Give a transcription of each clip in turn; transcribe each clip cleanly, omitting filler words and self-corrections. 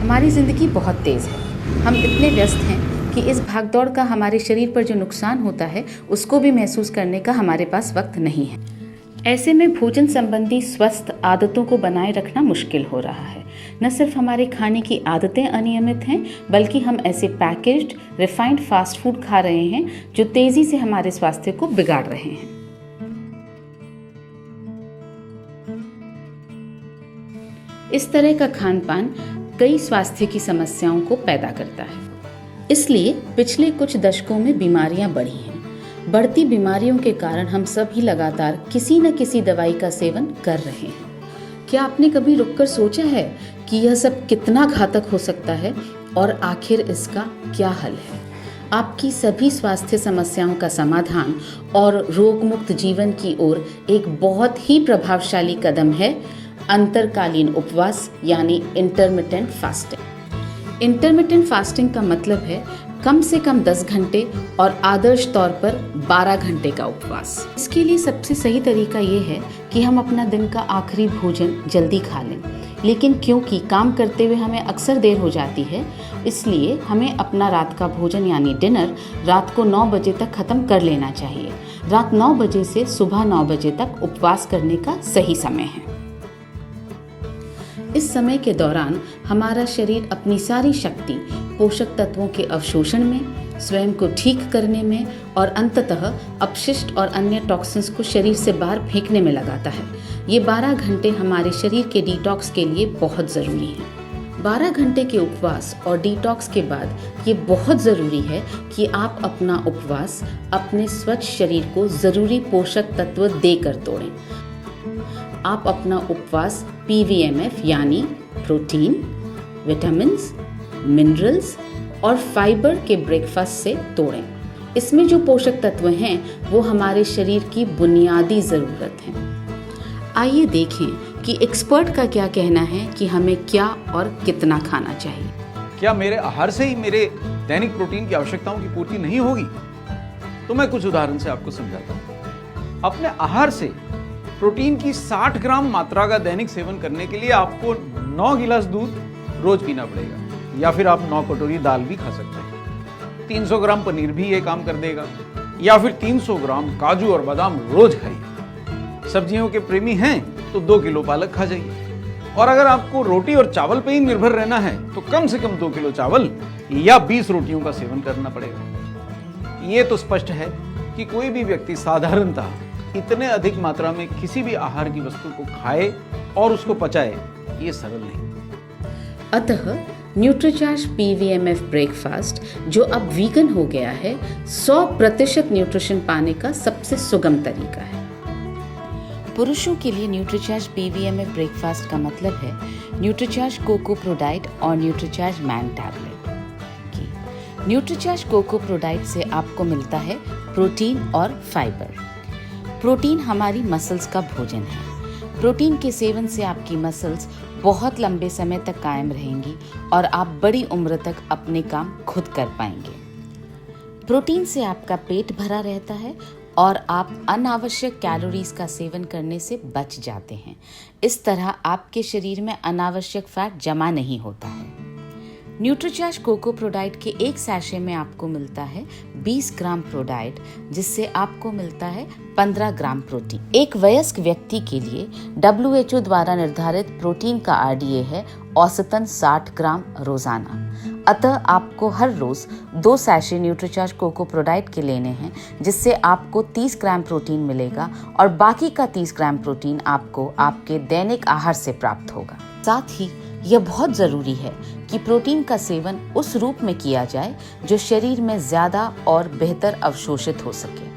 हमारी ज़िंदगी बहुत तेज़ है। हम इतने व्यस्त हैं कि इस भागदौड़ का हमारे शरीर पर जो नुकसान होता है उसको भी महसूस करने का हमारे पास वक्त नहीं है। ऐसे में भोजन संबंधी स्वस्थ आदतों को बनाए रखना मुश्किल हो रहा है। न सिर्फ हमारे खाने की आदतें अनियमित हैं, बल्कि हम ऐसे पैकेज्ड रिफाइंड फास्ट फूड खा रहे हैं जो तेज़ी से हमारे स्वास्थ्य को बिगाड़ रहे हैं। इस तरह का खान पान कई स्वास्थ्य की समस्याओं को पैदा करता है। इसलिए पिछले कुछ दशकों में बीमारियां बढ़ी हैं। बढ़ती बीमारियों के कारण हम सभी लगातार किसी न किसी दवाई का सेवन कर रहे हैं। क्या आपने कभी रुककर सोचा है कि यह सब कितना घातक हो सकता है और आखिर इसका क्या हल है? आपकी सभी स्वास्थ्य समस्याओं का समाधान और रोगमुक्त जीवन की ओर एक बहुत ही प्रभावशाली कदम है अंतरकालीन उपवास यानी इंटरमिटेंट फास्टिंग। इंटरमिटेंट फास्टिंग का मतलब है कम से कम 10 घंटे और आदर्श तौर पर 12 घंटे का उपवास। इसके लिए सबसे सही तरीका ये है कि हम अपना दिन का आखिरी भोजन जल्दी खा लें, लेकिन क्योंकि काम करते हुए हमें अक्सर देर हो जाती है, इसलिए हमें अपना रात का भोजन यानी डिनर रात को 9 बजे तक ख़त्म कर लेना चाहिए। रात 9 बजे से सुबह 9 बजे तक उपवास करने का सही समय है। इस समय के दौरान हमारा शरीर अपनी सारी शक्ति पोषक तत्वों के अवशोषण में, स्वयं को ठीक करने में और अंततः अपशिष्ट और अन्य टॉक्सिन्स को शरीर से बाहर फेंकने में लगाता है। ये 12 घंटे हमारे शरीर के डिटॉक्स के लिए बहुत ज़रूरी हैं। 12 घंटे के उपवास और डिटॉक्स के बाद ये बहुत ज़रूरी है कि आप अपना उपवास अपने स्वच्छ शरीर को ज़रूरी पोषक तत्व देकर तोड़ें। आप अपना उपवास PVMF यानी प्रोटीन, विटामिन्स, मिनरल्स और फाइबर के ब्रेकफास्ट से तोड़ें। इसमें जो पोषक तत्व हैं वो हमारे शरीर की बुनियादी ज़रूरत हैं। आइए देखें कि एक्सपर्ट का क्या कहना है कि हमें क्या और कितना खाना चाहिए। क्या मेरे आहार से ही मेरे दैनिक प्रोटीन की आवश्यकताओं की पूर्ति नहीं होगी? तो मैं कुछ उदाहरण से आपको समझाता हूँ। अपने आहार से प्रोटीन की 60 ग्राम मात्रा का दैनिक सेवन करने के लिए आपको 9 गिलास दूध रोज पीना पड़ेगा, या फिर आप 9 कटोरी दाल भी खा सकते हैं। 300 ग्राम पनीर भी ये काम कर देगा, या फिर 300 ग्राम काजू और बादाम रोज खाइए। सब्जियों के प्रेमी हैं तो 2 किलो पालक खा जाइए। और अगर आपको रोटी और चावल पर ही निर्भर रहना है तो कम से कम 2 किलो चावल या 20 रोटियों का सेवन करना पड़ेगा। ये तो स्पष्ट है कि कोई भी व्यक्ति साधारणतः इतने अधिक मात्रा में किसी भी आहार की वस्तु को खाए और उसको पचाए, ये सरल नहीं। अतः न्यूट्रीचार्ज PVMF ब्रेकफास्ट, जो अब वीगन हो गया है, 100% न्यूट्रिशन पाने का सबसे सुगम तरीका है। पुरुषों के लिए न्यूट्रीचार्ज PVMF ब्रेकफास्ट का मतलब है न्यूट्रीचार्ज कोको प्रोडाइट और Nutricharge Man tablet. Nutricharge cocoa ProDiet से आपको मिलता है प्रोटीन और फाइबर। प्रोटीन हमारी मसल्स का भोजन है। प्रोटीन के सेवन से आपकी मसल्स बहुत लंबे समय तक कायम रहेंगी और आप बड़ी उम्र तक अपने काम खुद कर पाएंगे। प्रोटीन से आपका पेट भरा रहता है और आप अनावश्यक कैलोरीज का सेवन करने से बच जाते हैं। इस तरह आपके शरीर में अनावश्यक फैट जमा नहीं होता है। न्यूट्रीचार्ज कोको प्रोडाइट के एक सैशे में आपको मिलता है 20 ग्राम प्रोडाइट, जिससे आपको मिलता है 15 ग्राम प्रोटीन। एक वयस्क व्यक्ति के लिए WHO द्वारा निर्धारित प्रोटीन का RDA है औसतन 60 ग्राम रोजाना। अतः आपको हर रोज 2 सैशे न्यूट्रीचार्ज कोको प्रोडाइट के लेने हैं, जिससे आपको 30 ग्राम प्रोटीन मिलेगा और बाकी का 30 ग्राम प्रोटीन आपको आपके दैनिक आहार से प्राप्त होगा। साथ ही यह बहुत ज़रूरी है कि प्रोटीन का सेवन उस रूप में किया जाए जो शरीर में ज़्यादा और बेहतर अवशोषित हो सके।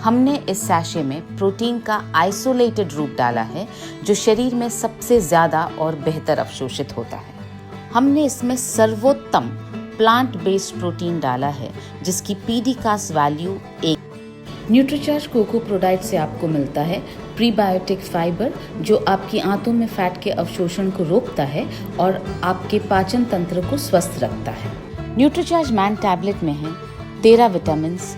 हमने इस सैशे में प्रोटीन का आइसोलेटेड रूप डाला है जो शरीर में सबसे ज़्यादा और बेहतर अवशोषित होता है। हमने इसमें सर्वोत्तम प्लांट बेस्ड प्रोटीन डाला है जिसकी PDCAS value 1। Nutricharge cocoa ProDiet से आपको मिलता है प्रीबायोटिक फाइबर, जो आपकी आंतों में फैट के अवशोषण को रोकता है और आपके पाचन तंत्र को स्वस्थ रखता है। न्यूट्रीचार्ज मैन टैबलेट में है 13 विटामिन्स,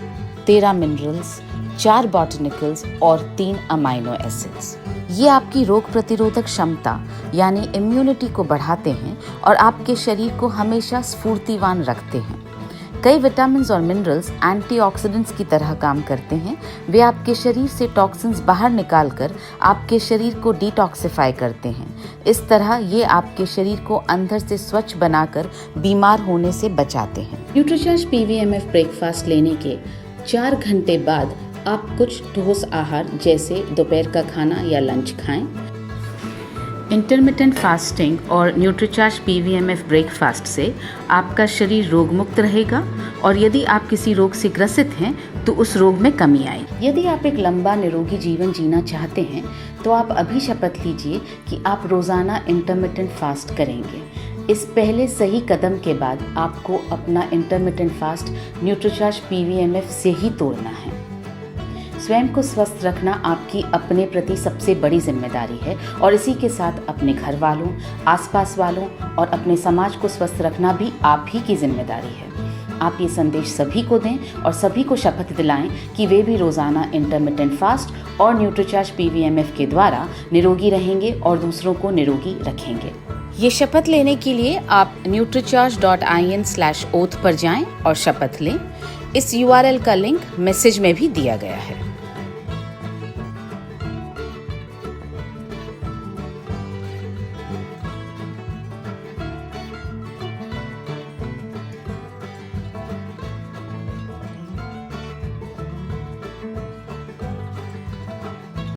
13 मिनरल्स, 4 बॉटनिकल्स और 3 अमाइनो एसिड्स। ये आपकी रोग प्रतिरोधक क्षमता यानी इम्यूनिटी को बढ़ाते हैं और आपके शरीर को हमेशा स्फूर्तिवान रखते हैं। कई विटामिन्स और मिनरल्स एंटीऑक्सीडेंट्स की तरह काम करते हैं। वे आपके शरीर से टॉक्सिन्स बाहर निकालकर आपके शरीर को डिटॉक्सिफाई करते हैं। इस तरह ये आपके शरीर को अंदर से स्वच्छ बनाकर बीमार होने से बचाते हैं। न्यूट्रीचार्ज PVMF ब्रेकफास्ट लेने के 4 घंटे बाद आप कुछ ठोस आहार जैसे दोपहर का खाना या लंच खाएं। इंटरमिटेंट फास्टिंग और न्यूट्रीचार्ज PVMF ब्रेकफास्ट से आपका शरीर रोगमुक्त रहेगा और यदि आप किसी रोग से ग्रसित हैं तो उस रोग में कमी आएगी। यदि आप एक लंबा निरोगी जीवन जीना चाहते हैं तो आप अभी शपथ लीजिए कि आप रोज़ाना इंटरमिटेंट फास्ट करेंगे। इस पहले सही कदम के बाद आपको अपना इंटरमिटेंट फास्ट न्यूट्रीचार्ज PVMF से ही तोड़ना है। स्वयं को स्वस्थ रखना आपकी अपने प्रति सबसे बड़ी जिम्मेदारी है और इसी के साथ अपने घर वालों, आसपास वालों और अपने समाज को स्वस्थ रखना भी आप ही की जिम्मेदारी है। आप ये संदेश सभी को दें और सभी को शपथ दिलाएं कि वे भी रोज़ाना इंटरमिटेंट फास्ट और न्यूट्रीचार्ज PVMF के द्वारा निरोगी रहेंगे और दूसरों को निरोगी रखेंगे। ये शपथ लेने के लिए आप nutricharge.in/oath पर जाएं और शपथ लें। इस URL का लिंक मैसेज में भी दिया गया है।